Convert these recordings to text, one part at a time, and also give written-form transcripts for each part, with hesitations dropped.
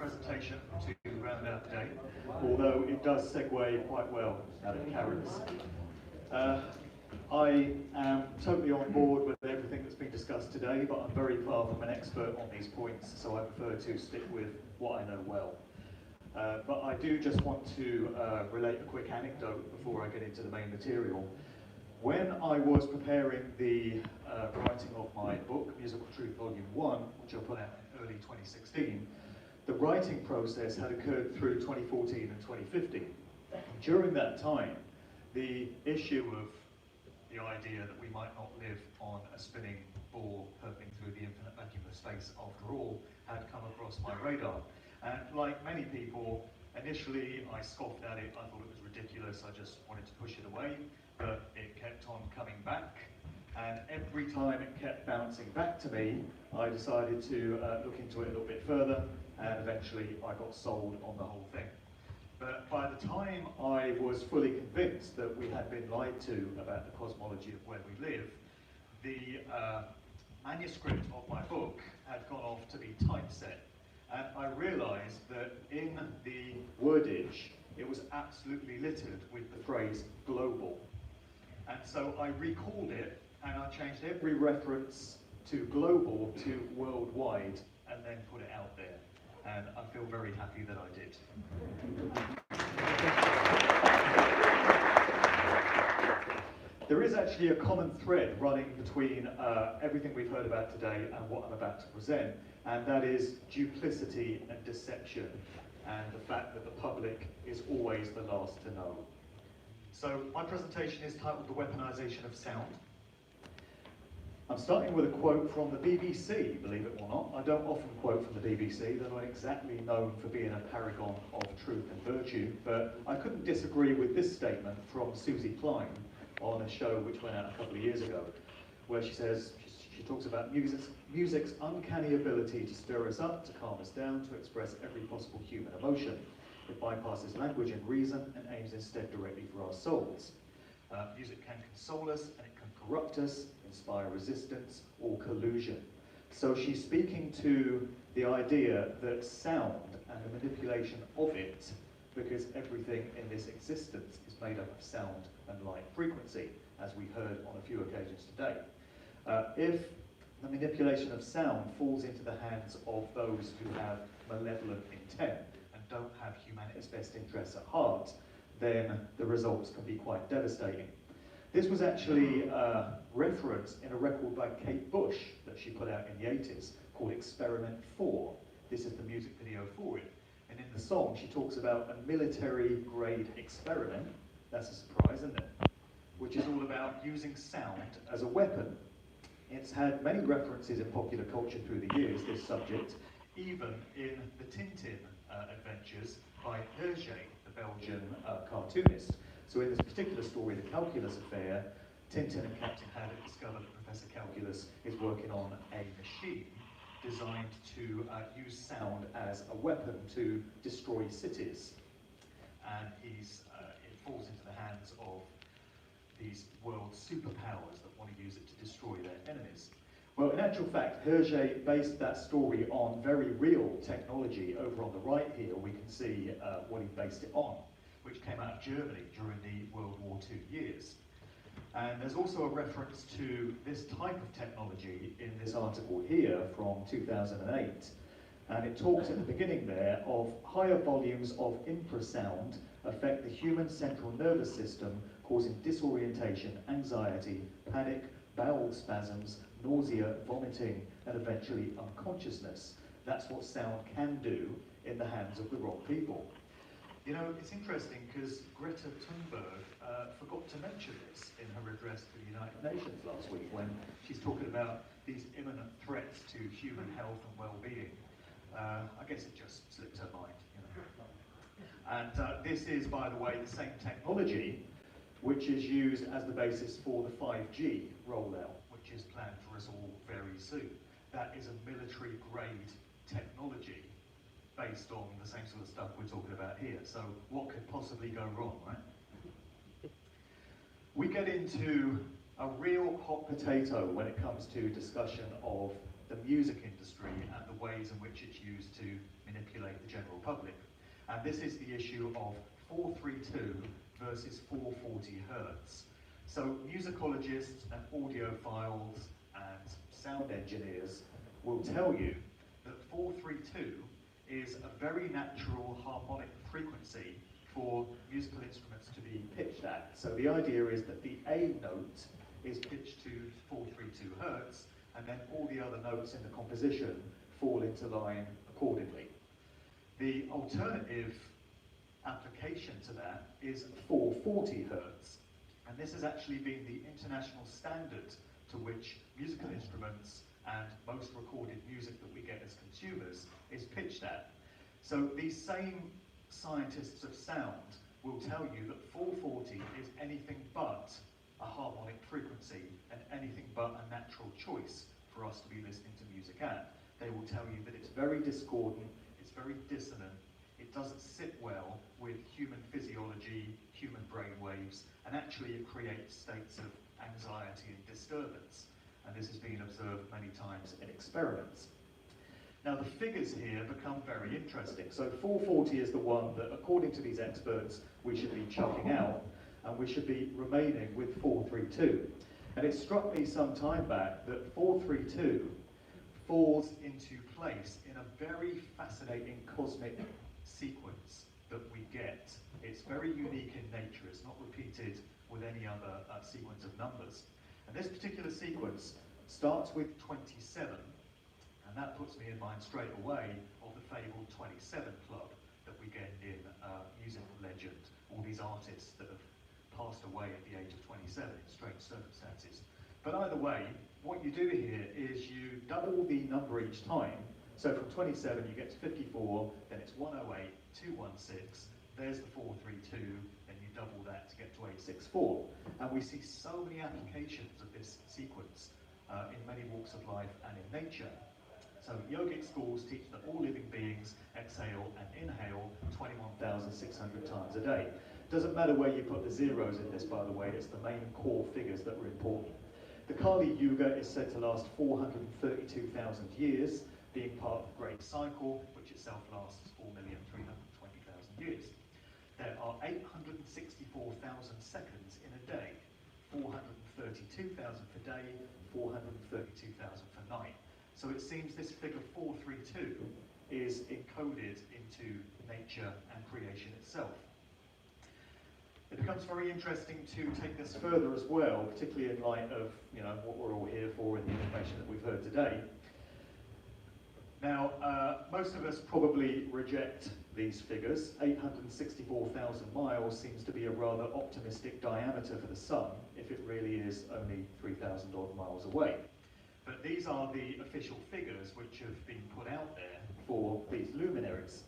presentation to round out the day, although it does segue quite well out of Karen's. I am totally on board with everything that's been discussed today, but I'm very far from an expert on these points, so I prefer to stick with what I know well. But I do just want to relate a quick anecdote before I get into the main material. When I was preparing the writing of my book, Musical Truth Volume 1, which I put out in early 2016, the writing process had occurred through 2014 and 2015. During that time, the issue of the idea that we might not live on a spinning ball hurtling through the infinite vacuum of space after all had come across my radar. And like many people, initially I scoffed at it, I thought it was ridiculous, I just wanted to push it away, but it kept on coming back. And every time it kept bouncing back to me, I decided to look into it a little bit further, and eventually I got sold on the whole thing. But by the time I was fully convinced that we had been lied to about the cosmology of where we live, the manuscript of my book had gone off to be typeset. And I realized that in the wordage, it was absolutely littered with the phrase global. And so I recalled it, and I changed every reference to global to worldwide, and then put it out there. And I feel very happy that I did. There is actually a common thread running between everything we've heard about today and what I'm about to present, and that is duplicity and deception, and the fact that the public is always the last to know. So my presentation is titled The Weaponization of Sound. I'm starting with a quote from the BBC, believe it or not. I don't often quote from the BBC, they're not exactly known for being a paragon of truth and virtue, but I couldn't disagree with this statement from Susie Klein on a show which went out a couple of years ago, where she says, she talks about music's uncanny ability to stir us up, to calm us down, to express every possible human emotion. It bypasses language and reason and aims instead directly for our souls. Music can console us and it can corrupt us, inspire resistance or collusion. So she's speaking to the idea that sound and the manipulation of it, because everything in this existence is made up of sound and light frequency, as we heard on a few occasions today. If the manipulation of sound falls into the hands of those who have malevolent intent and don't have humanity's best interests at heart, then the results can be quite devastating. This was actually referenced in a record by Kate Bush that she put out in the 80s called Experiment 4. This is the music video for it. And in the song, she talks about a military-grade experiment, that's a surprise, isn't it? Which is all about using sound as a weapon. It's had many references in popular culture through the years, this subject, even in the Tintin adventures by Hergé, the Belgian cartoonist. So in this particular story, The Calculus Affair, Tintin and Captain Haddock discover that Professor Calculus is working on a machine designed to use sound as a weapon to destroy cities. And it falls into the hands of these world superpowers that want to use it to destroy their enemies. Well, in actual fact, Hergé based that story on very real technology. Over on the right here, we can see what he based it on, which came out of Germany during the World War II years. And there's also a reference to this type of technology in this article here from 2008. And it talks at the beginning there of higher volumes of infrasound affect the human central nervous system, causing disorientation, anxiety, panic, bowel spasms, nausea, vomiting, and eventually unconsciousness. That's what sound can do in the hands of the wrong people. You know, it's interesting because Greta Thunberg forgot to mention this in her address to the United Nations last week when she's talking about these imminent threats to human health and well-being. I guess it just slipped her mind, you know. And this is, by the way, the same technology which is used as the basis for the 5G rollout, which is planned for us all very soon. That is a military-grade technology based on the same sort of stuff we're talking about here. So what could possibly go wrong, right? We get into a real hot potato when it comes to discussion of the music industry and the ways in which it's used to manipulate the general public. And this is the issue of 432 versus 440 hertz. So musicologists and audiophiles and sound engineers will tell you that 432 is a very natural harmonic frequency for musical instruments to be pitched at. So the idea is that the A note is pitched to 432 hertz, and then all the other notes in the composition fall into line accordingly. The alternative application to that is 440 hertz, and this has actually been the international standard to which musical instruments and most recorded music that we get as consumers is pitched at. So these same scientists of sound will tell you that 440 is anything but a harmonic frequency and anything but a natural choice for us to be listening to music at. They will tell you that it's very discordant, it's very dissonant, it doesn't sit well with human physiology, human brain waves, and actually it creates states of anxiety and disturbance. And this has been observed many times in experiments. Now the figures here become very interesting. So 440 is the one that, according to these experts, we should be chucking out, and we should be remaining with 432. And it struck me some time back that 432 falls into place in a very fascinating cosmic sequence that we get. It's very unique in nature. It's not repeated with any other sequence of numbers. And this particular sequence starts with 27, and that puts me in mind straight away of the fabled 27 Club that we get in music legend, all these artists that have passed away at the age of 27 in strange circumstances. But either way, what you do here is you double the number each time. So from 27 you get to 54, then it's 108, 216, there's the 432, then you double that to get to 864. And we see so many applications of this sequence in many walks of life and in nature. So yogic schools teach that all living beings exhale and inhale 21,600 times a day. Doesn't matter where you put the zeros in this, by the way, it's the main core figures that are important. The Kali Yuga is said to last 432,000 years, being part of the Great Cycle, which itself lasts 4,320,000 years. There are 864,000 seconds in a day, 432,000 per day, 432,000 per night. So it seems this figure 432 is encoded into nature and creation itself. It becomes very interesting to take this further as well, particularly in light of what we're all here for and the information that we've heard today. Now, most of us probably reject these figures. 864,000 miles seems to be a rather optimistic diameter for the sun, if it really is only 3,000 odd miles away. But these are the official figures which have been put out there for these luminaries.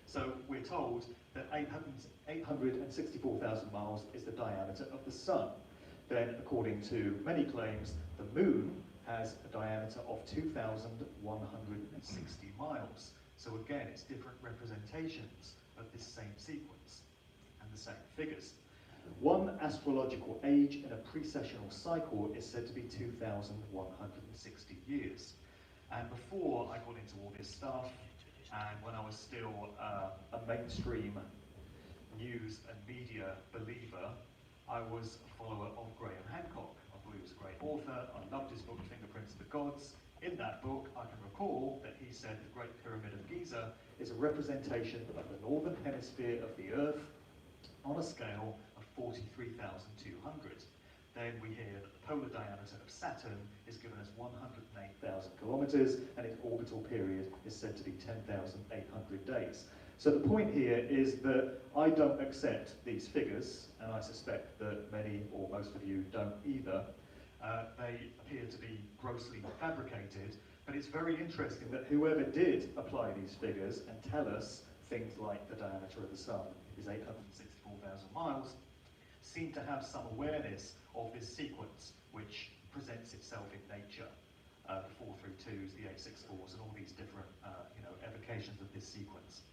So we're told that 864,000 miles is the diameter of the sun. Then, according to many claims, the moon has a diameter of 2,160 miles. So again, it's different representations of this same sequence and the same figures. One astrological age in a precessional cycle is said to be 2,160 years. And before I got into all this stuff, and when I was still a mainstream news and media believer, I was a follower of Graham Hancock. I thought he was a great author. I loved his book, Fingerprints of the Gods. In that book, I can recall that he said the Great Pyramid of Giza is a representation of the northern hemisphere of the Earth on a scale of 43,200. Then we hear that the polar diameter of Saturn is given as 108,000 kilometers, and its orbital period is said to be 10,800 days. So the point here is that I don't accept these figures, and I suspect that many or most of you don't either. They appear to be grossly fabricated, but it's very interesting that whoever did apply these figures and tell us things like the diameter of the sun is 864,000 miles, seem to have some awareness of this sequence which presents itself in nature. The 432s, the 864s, and all these different evocations of this sequence.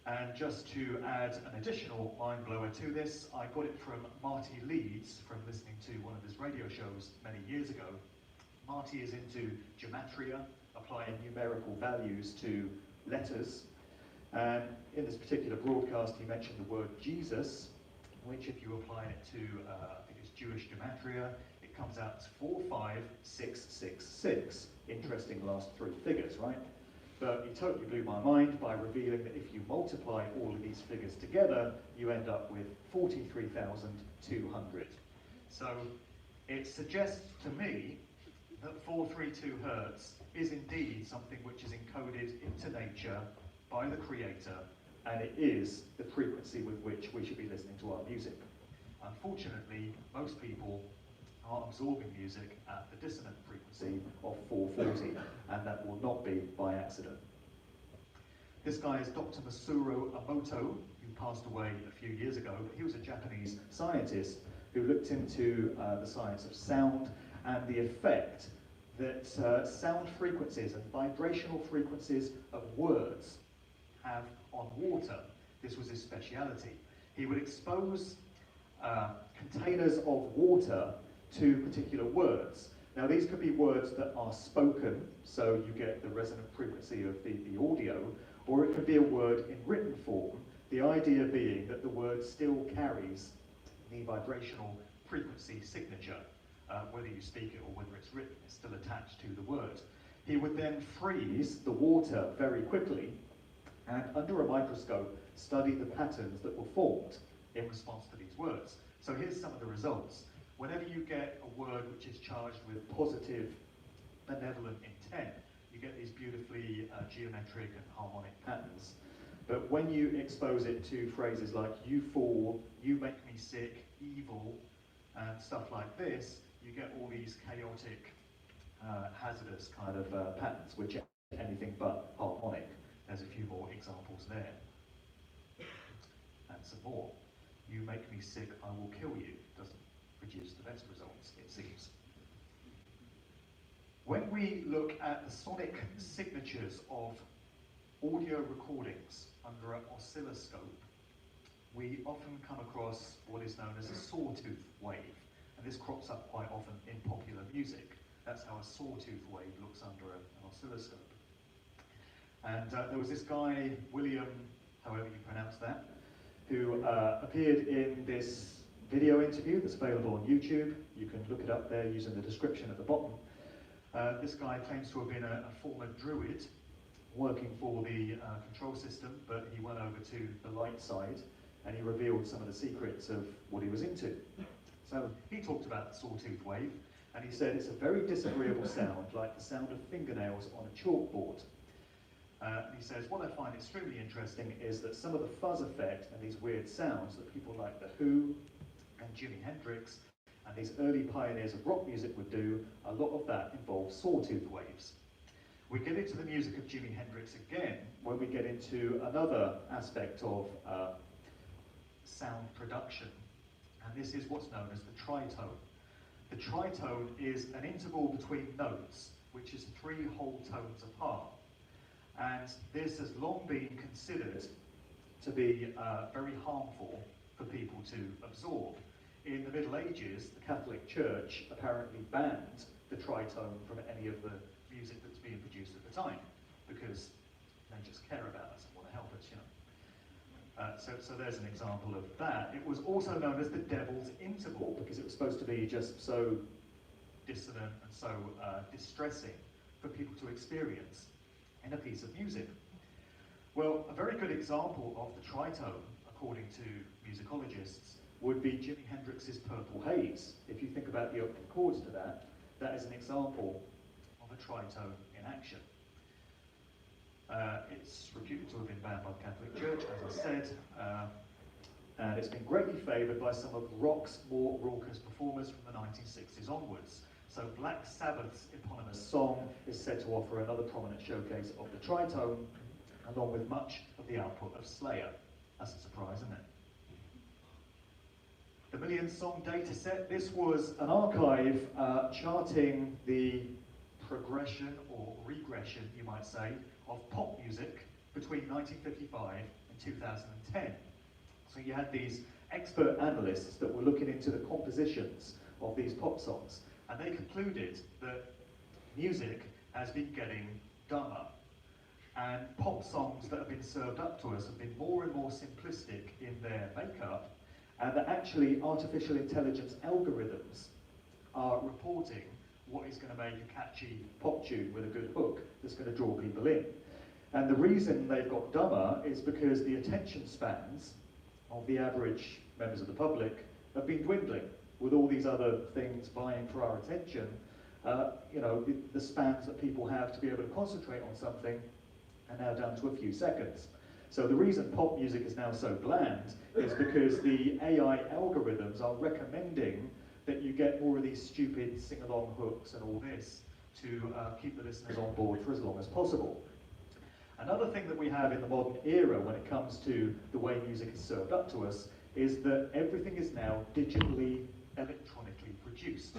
And just to add an additional mind blower to this, I got it from Marty Leeds from listening to one of his radio shows many years ago. Marty is into gematria, applying numerical values to letters. And in this particular broadcast, he mentioned the word Jesus, which if you apply it to, I think it's Jewish gematria, it comes out as 45666. Interesting last three figures, right? But he totally blew my mind by revealing that if you multiply all of these figures together, you end up with 43,200. So it suggests to me that 432 Hertz is indeed something which is encoded into nature by the creator, and it is the frequency with which we should be listening to our music. Unfortunately, most people are absorbing music at the dissonant frequency of 440, and that will not be by accident. This guy is Dr. Masuro Emoto, who passed away a few years ago, but he was a Japanese scientist who looked into the science of sound and the effect that sound frequencies and vibrational frequencies of words have on water. This was his speciality. He would expose containers of water to particular words. Now these could be words that are spoken, so you get the resonant frequency of the audio, or it could be a word in written form, the idea being that the word still carries the vibrational frequency signature. Whether you speak it or whether it's written, it's still attached to the word. He would then freeze the water very quickly and under a microscope study the patterns that were formed in response to these words. So here's some of the results. Whenever you get a word which is charged with positive, benevolent intent, you get these beautifully geometric and harmonic patterns. But when you expose it to phrases like you fool, you make me sick, evil, and stuff like this, you get all these chaotic, hazardous kind of patterns, which are anything but harmonic. There's a few more examples there. And some more. You make me sick, I will kill you. Doesn't produce the best results, it seems. When we look at the sonic signatures of audio recordings under an oscilloscope, we often come across what is known as a sawtooth wave. And this crops up quite often in popular music. That's how a sawtooth wave looks under an oscilloscope. And there was this guy, William, however you pronounce that, who appeared in this video interview that's available on YouTube. You can look it up there using the description at the bottom. This guy claims to have been a former druid working for the control system, but he went over to the light side and he revealed some of the secrets of what he was into. So he talked about the sawtooth wave, and he said it's a very disagreeable sound, like the sound of fingernails on a chalkboard. And he says, what I find extremely interesting is that some of the fuzz effect and these weird sounds that people like The Who and Jimi Hendrix and these early pioneers of rock music would do, a lot of that involves sawtooth waves. We get into the music of Jimi Hendrix again when we get into another aspect of sound production, and this is what's known as the tritone. The tritone is an interval between notes, which is 3 whole tones apart. And this has long been considered to be very harmful for people to absorb. In the Middle Ages, the Catholic Church apparently banned the tritone from any of the music that's being produced at the time, because they just care about us and want to help us, you know. So there's an example of that. It was also known as the devil's interval, because it was supposed to be just so dissonant and so distressing for people to experience in a piece of music. Well, a very good example of the tritone, according to musicologists, would be Jimi Hendrix's Purple Haze. If you think about the opening chords to that, that is an example of a tritone in action. It's reputed to have been banned by the Catholic Church, as I said, and it's been greatly favoured by some of rock's more raucous performers from the 1960s onwards. So Black Sabbath's eponymous song is said to offer another prominent showcase of the tritone, along with much of the output of Slayer. That's a surprise, isn't it? The Million Song Dataset, this was an archive charting the progression or regression, you might say, of pop music between 1955 and 2010. So you had these expert analysts that were looking into the compositions of these pop songs, and they concluded that music has been getting dumber. And pop songs that have been served up to us have been more and more simplistic in their makeup, and that actually artificial intelligence algorithms are reporting what is going to make a catchy pop tune with a good hook that's going to draw people in. And the reason they've got dumber is because the attention spans of the average members of the public have been dwindling. With all these other things vying for our attention, the spans that people have to be able to concentrate on something are now down to a few seconds. So the reason pop music is now so bland is because the AI algorithms are recommending that you get more of these stupid sing-along hooks and all this to keep the listeners on board for as long as possible. Another thing that we have in the modern era when it comes to the way music is served up to us is that everything is now digitally, electronically produced.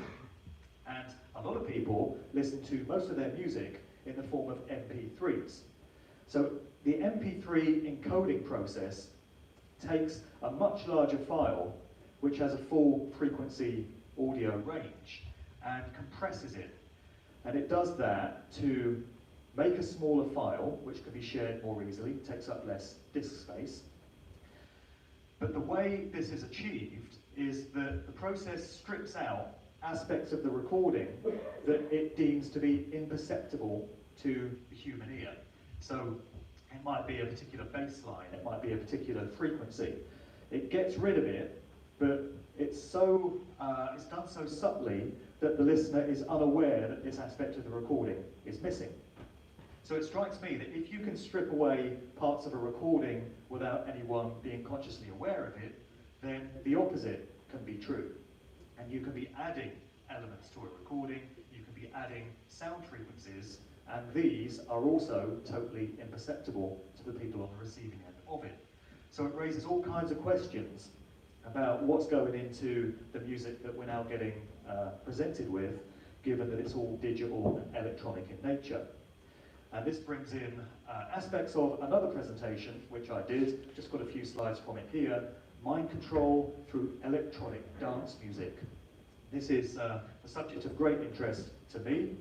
And a lot of people listen to most of their music in the form of MP3s. So the MP3 encoding process takes a much larger file, which has a full frequency audio range, and compresses it. And it does that to make a smaller file, which can be shared more easily, takes up less disk space. But the way this is achieved is that the process strips out aspects of the recording that it deems to be imperceptible to the human ear. So it might be a particular bass line, it might be a particular frequency. It gets rid of it, but it's done so subtly that the listener is unaware that this aspect of the recording is missing. So it strikes me that if you can strip away parts of a recording without anyone being consciously aware of it, then the opposite can be true. And you can be adding elements to a recording, you can be adding sound frequencies, and these are also totally imperceptible to the people on the receiving end of it. So it raises all kinds of questions about what's going into the music that we're now getting presented with, given that it's all digital and electronic in nature. And this brings in aspects of another presentation, which I did, just got a few slides from it here, Mind Control Through Electronic Dance Music. This is a subject of great interest to me.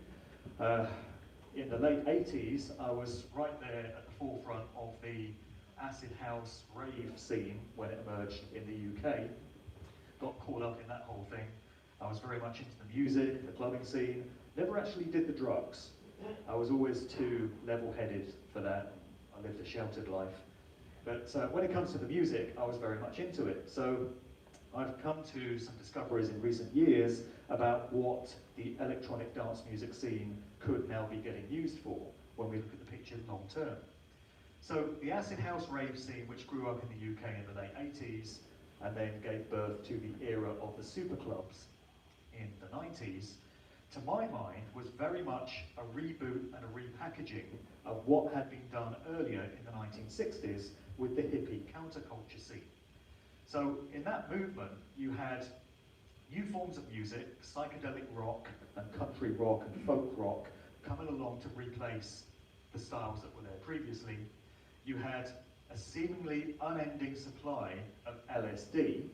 In the late 80s, I was right there at the forefront of the acid house rave scene when it emerged in the UK. Got caught up in that whole thing. I was very much into the music, the clubbing scene, never actually did the drugs. I was always too level-headed for that. I lived a sheltered life. But when it comes to the music, I was very much into it. So I've come to some discoveries in recent years about what the electronic dance music scene could now be getting used for when we look at the picture long term. So the acid house rave scene, which grew up in the UK in the late 80s and then gave birth to the era of the superclubs in the 90s, to my mind, was very much a reboot and a repackaging of what had been done earlier in the 1960s with the hippie counterculture scene. So in that movement, you had new forms of music, psychedelic rock and country rock and folk rock, coming along to replace the styles that were there previously. You had a seemingly unending supply of LSD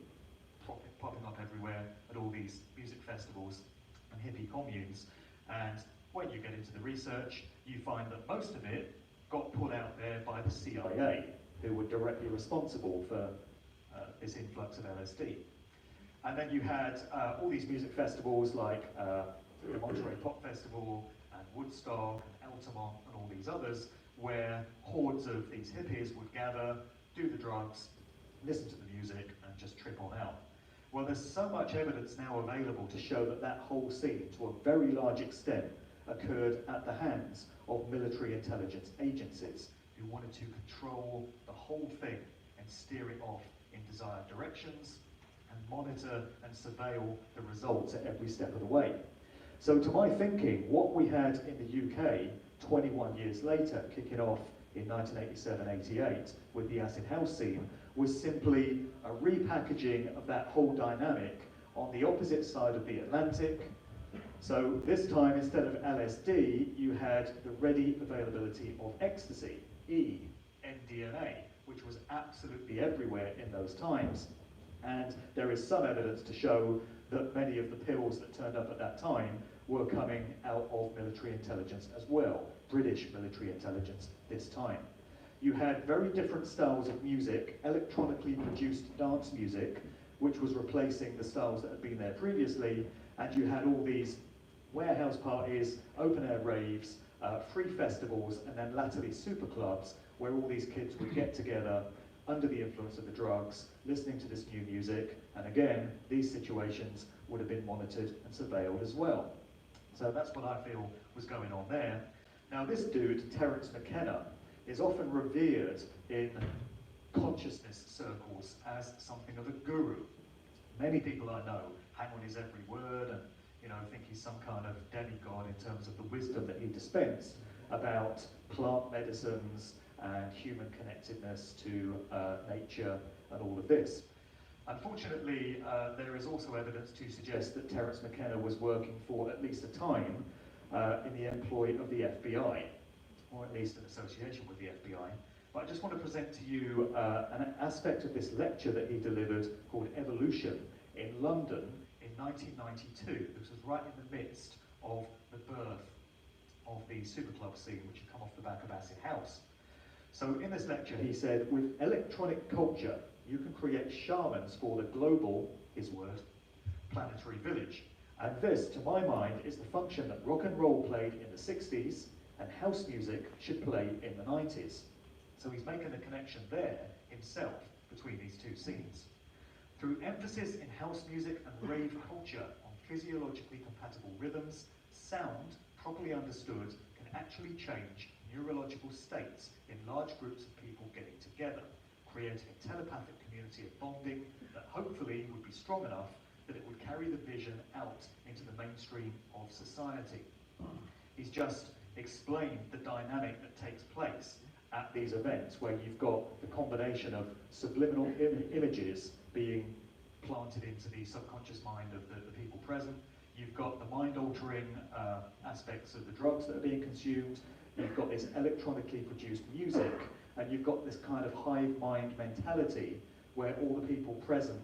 popping up everywhere at all these music festivals and hippie communes, and when you get into the research, you find that most of it got put out there by the CIA, who were directly responsible for this influx of LSD. And then you had all these music festivals like the Monterey Pop Festival and Woodstock and Altamont and all these others, where hordes of these hippies would gather, do the drugs, listen to the music, and just trip on out. Well, there's so much evidence now available to show that that whole scene, to a very large extent, occurred at the hands of military intelligence agencies who wanted to control the whole thing and steer it off in desired directions and monitor and surveil the results at every step of the way. So to my thinking, what we had in the UK 21 years later, kicking off in 1987-88 with the acid house scene, was simply a repackaging of that whole dynamic on the opposite side of the Atlantic. So this time, instead of LSD, you had the ready availability of ecstasy, MDMA, which was absolutely everywhere in those times. And there is some evidence to show that many of the pills that turned up at that time were coming out of military intelligence as well, British military intelligence this time. You had very different styles of music, electronically produced dance music, which was replacing the styles that had been there previously, and you had all these warehouse parties, open-air raves, free festivals, and then latterly super clubs, where all these kids would get together under the influence of the drugs, listening to this new music, and again, these situations would have been monitored and surveilled as well. So that's what I feel was going on there. Now this dude, Terence McKenna, is often revered in consciousness circles as something of a guru. Many people I know hang on his every word and think he's some kind of demigod in terms of the wisdom that he dispensed about plant medicines and human connectedness to nature and all of this. Unfortunately, there is also evidence to suggest that Terence McKenna was working for at least a time in the employ of the FBI, or at least in association with the FBI. But I just want to present to you an aspect of this lecture that he delivered called Evolution in London in 1992. This was right in the midst of the birth of the superclub scene, which had come off the back of Acid House. So in this lecture he said, with electronic culture, you can create shamans for the global, his word, planetary village. And this, to my mind, is the function that rock and roll played in the 60s and house music should play in the 90s. So he's making a connection there himself between these two scenes. Through emphasis in house music and rave culture on physiologically compatible rhythms, sound, properly understood, can actually change neurological states in large groups of people getting together, creating a telepathic community of bonding that hopefully would be strong enough that it would carry the vision out into the mainstream of society. He's just explained the dynamic that takes place at these events, where you've got the combination of subliminal images being planted into the subconscious mind of the people present. You've got the mind-altering aspects of the drugs that are being consumed. You've got this electronically produced music, and you've got this kind of hive mind mentality where all the people present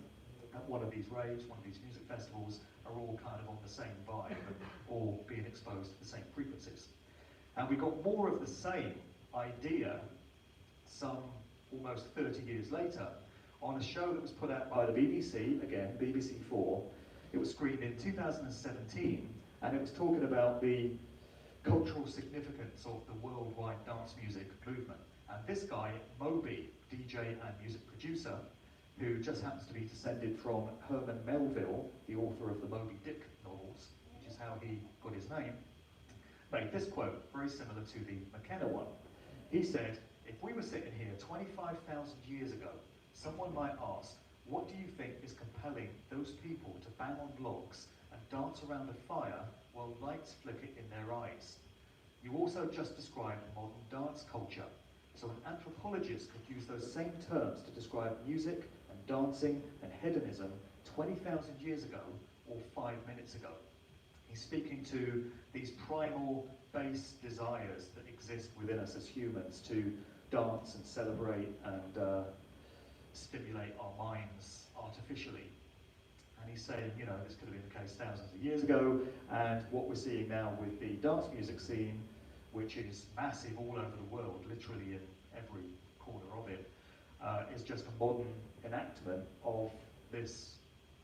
at one of these raves, one of these music festivals, are all kind of on the same vibe and all being exposed to the same frequencies. And we got more of the same idea some almost 30 years later on a show that was put out by the BBC, again, BBC4. It was screened in 2017, and it was talking about the cultural significance of the worldwide dance music movement. And this guy, Moby, DJ and music producer, who just happens to be descended from Herman Melville, the author of the Moby Dick novels, which is how he got his name, made this quote, very similar to the McKenna one. He said, if we were sitting here 25,000 years ago, someone might ask, what do you think is compelling those people to bang on logs and dance around a fire while lights flicker in their eyes? You also just described modern dance culture. So an anthropologist could use those same terms to describe music and dancing and hedonism 20,000 years ago or 5 minutes ago. He's speaking to these primal base desires that exist within us as humans to dance and celebrate and stimulate our minds artificially. And he's saying, this could have been the case thousands of years ago, and what we're seeing now with the dance music scene, which is massive all over the world, literally in every corner of it, is just a modern enactment of this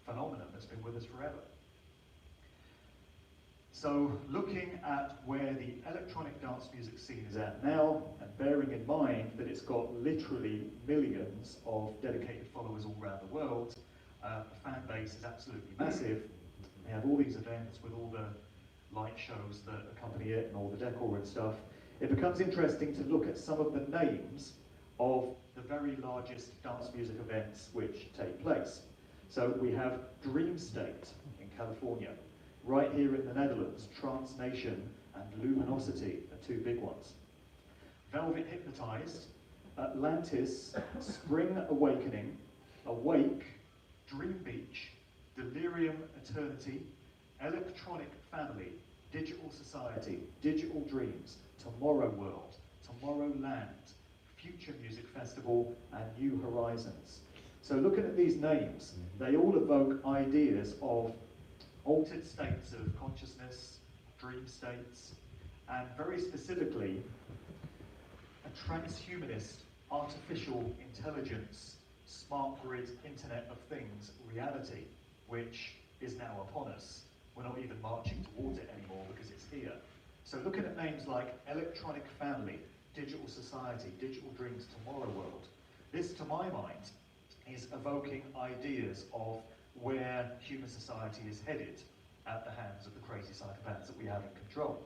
phenomenon that's been with us forever. So looking at where the electronic dance music scene is at now, and bearing in mind that it's got literally millions of dedicated followers all around the world, the fan base is absolutely massive. They have all these events with all the light shows that accompany it and all the decor and stuff. It becomes interesting to look at some of the names of the very largest dance music events which take place. So we have Dream State in California. Right here in the Netherlands, Trance Nation and Luminosity are two big ones. Velvet Hypnotized, Atlantis, Spring Awakening, Awake, Dream Beach, Delirium Eternity, Electronic Family, Digital Society, Digital Dreams, Tomorrow World, Tomorrowland, Future Music Festival, and New Horizons. So looking at these names, they all evoke ideas of altered states of consciousness, dream states, and very specifically, a transhumanist, artificial intelligence, smart grid, Internet of Things reality, which is now upon us. We're not even marching towards it anymore because it's here. So looking at names like electronic family, digital society, digital dreams, tomorrow world, this, to my mind, is evoking ideas of where human society is headed at the hands of the crazy psychopaths that we have in control.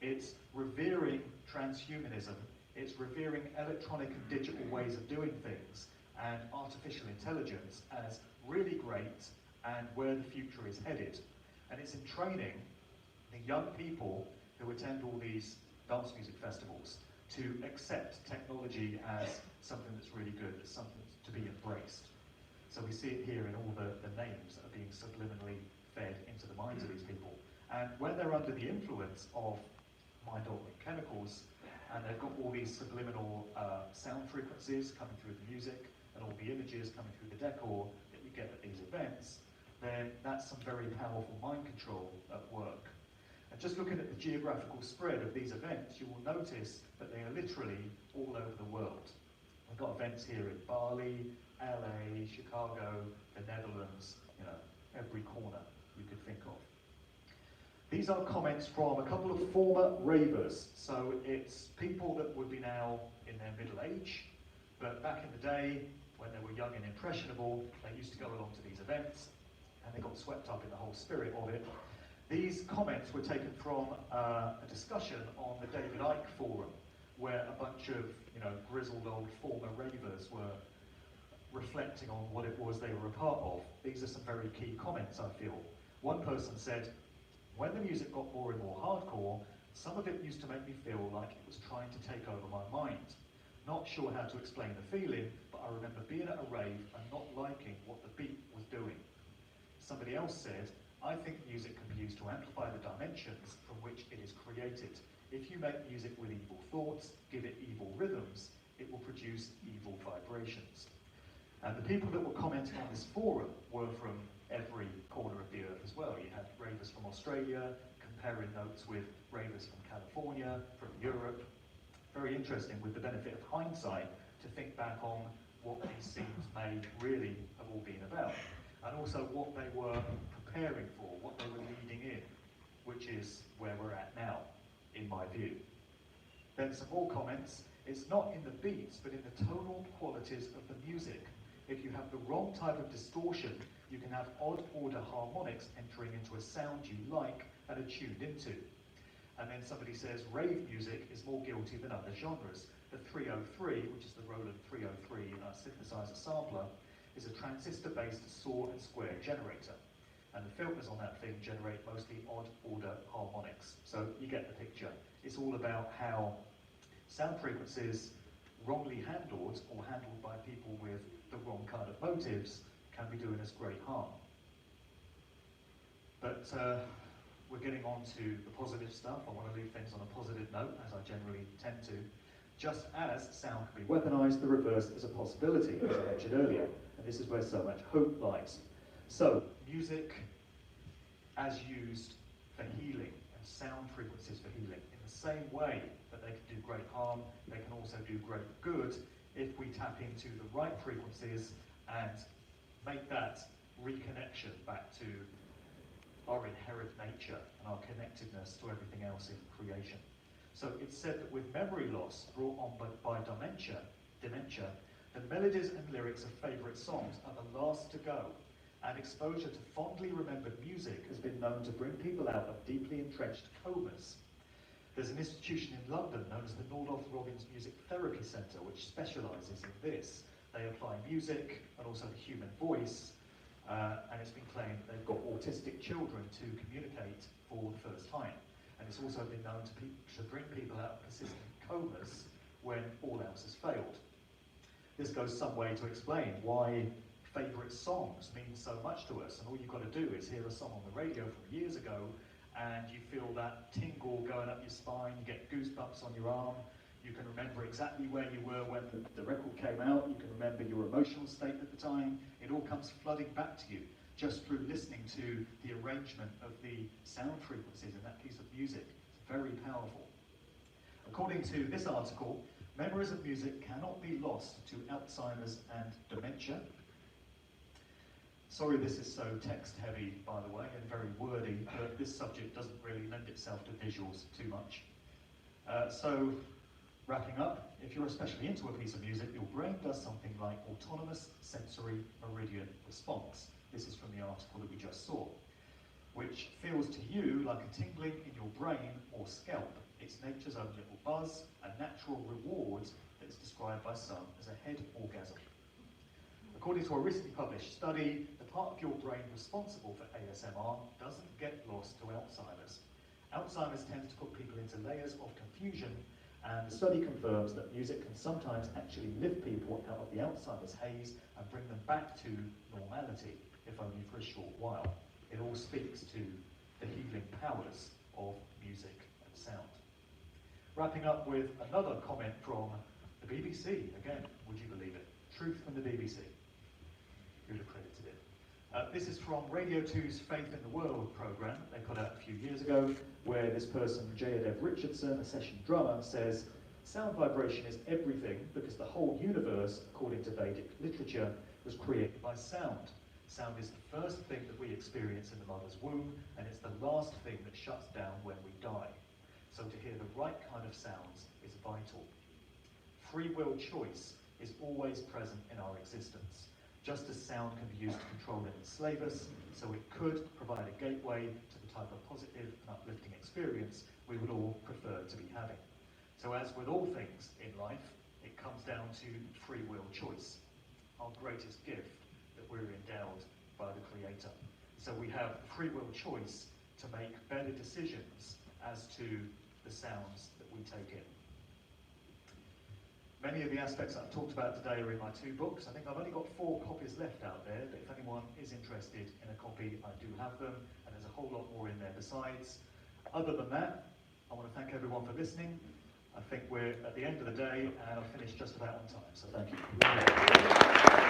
It's revering transhumanism, it's revering electronic and digital ways of doing things and artificial intelligence as really great and where the future is headed. And it's in training the young people who attend all these dance music festivals to accept technology as something that's really good, as something to be embraced. So we see it here in all the names that are being subliminally fed into the minds of these people. And when they're under the influence of mind-altering chemicals, and they've got all these subliminal sound frequencies coming through the music, and all the images coming through the decor that you get at these events, then that's some very powerful mind control at work. And just looking at the geographical spread of these events, you will notice that they are literally all over the world. We've got events here in Bali, LA, Chicago, the Netherlands, you know, every corner you could think of. These are comments from a couple of former ravers. So it's people that would be now in their middle age, but back in the day, when they were young and impressionable, they used to go along to these events, and they got swept up in the whole spirit of it. These comments were taken from a discussion on the David Icke forum, where a bunch of, you know, grizzled old former ravers were reflecting on what it was they were a part of. These are some very key comments, I feel. One person said, when the music got more and more hardcore, some of it used to make me feel like it was trying to take over my mind. Not sure how to explain the feeling, but I remember being at a rave and not liking what the beat was doing. Somebody else said, I think music can be used to amplify the dimensions from which it is created. If you make music with evil thoughts, give it evil rhythms, it will produce evil vibrations. And the people that were commenting on this forum were from every corner of the earth as well. You had ravers from Australia, comparing notes with ravers from California, from Europe. Very interesting, with the benefit of hindsight, to think back on what these scenes may really have all been about, and also what they were preparing for, what they were leading in, which is where we're at now, in my view. Then some more comments. It's not in the beats, but in the tonal qualities of the music. If you have the wrong type of distortion, you can have odd order harmonics entering into a sound you like and are tuned into. And then somebody says rave music is more guilty than other genres. The 303, which is the Roland 303 synthesizer sampler, is a transistor-based saw and square generator. And the filters on that thing generate mostly odd order harmonics. So you get the picture. It's all about how sound frequencies, wrongly handled or handled by people with the wrong kind of motives, can be doing us great harm. But we're getting on to the positive stuff. I want to leave things on a positive note, as I generally tend to. Just as sound can be weaponized, the reverse is a possibility, as I mentioned earlier. And this is where so much hope lies. So, music as used for healing, and sound frequencies for healing, in the same way that they can do great harm, they can also do great good if we tap into the right frequencies and make that reconnection back to our inherent nature and our connectedness to everything else in creation. So it's said that with memory loss brought on by dementia, the melodies and lyrics of favourite songs are the last to go, and exposure to fondly remembered music has been known to bring people out of deeply entrenched comas. There's an institution in London known as the Nordoff Robbins Music Therapy Centre, which specialises in this. They apply music and also the human voice, and it's been claimed that they've got autistic children to communicate for the first time. And it's also been known to bring people out of persistent comas when all else has failed. This goes some way to explain why favourite songs mean so much to us, and all you've got to do is hear a song on the radio from years ago and you feel that tingle going up your spine, you get goosebumps on your arm, you can remember exactly where you were when the record came out, you can remember your emotional state at the time. It all comes flooding back to you just through listening to the arrangement of the sound frequencies in that piece of music. It's very powerful. According to this article, memories of music cannot be lost to Alzheimer's and dementia. Sorry this is so text heavy, by the way, and very wordy, but this subject doesn't really lend itself to visuals too much. So, wrapping up, if you're especially into a piece of music, your brain does something like autonomous sensory meridian response. This is from the article that we just saw, which feels to you like a tingling in your brain or scalp. It's nature's own little buzz, a natural reward that's described by some as a head orgasm. According to a recently published study, the part of your brain responsible for ASMR doesn't get lost to Alzheimer's. Alzheimer's tends to put people into layers of confusion, and the study confirms that music can sometimes actually lift people out of the Alzheimer's haze and bring them back to normality, if only for a short while. It all speaks to the healing powers of music and sound. Wrapping up with another comment from the BBC. Again, would you believe it? Truth from the BBC. Who'd have credited it? This is from Radio 2's Faith in the World programme they put out a few years ago, where this person, Dev Richardson, a session drummer, says, sound vibration is everything because the whole universe, according to Vedic literature, was created by sound. Sound is the first thing that we experience in the mother's womb, and it's the last thing that shuts down when we die. So to hear the right kind of sounds is vital. Free will choice is always present in our existence. Just as sound can be used to control and enslave us, so it could provide a gateway to the type of positive and uplifting experience we would all prefer to be having. So as with all things in life, it comes down to free will choice, our greatest gift that we're endowed by the Creator. So we have free will choice to make better decisions as to the sounds that we take in. Many of the aspects that I've talked about today are in my 2 books. I think I've only got 4 copies left out there, but if anyone is interested in a copy, I do have them, and there's a whole lot more in there besides. Other than that, I want to thank everyone for listening. I think we're at the end of the day, and I've finished just about on time, so thank you.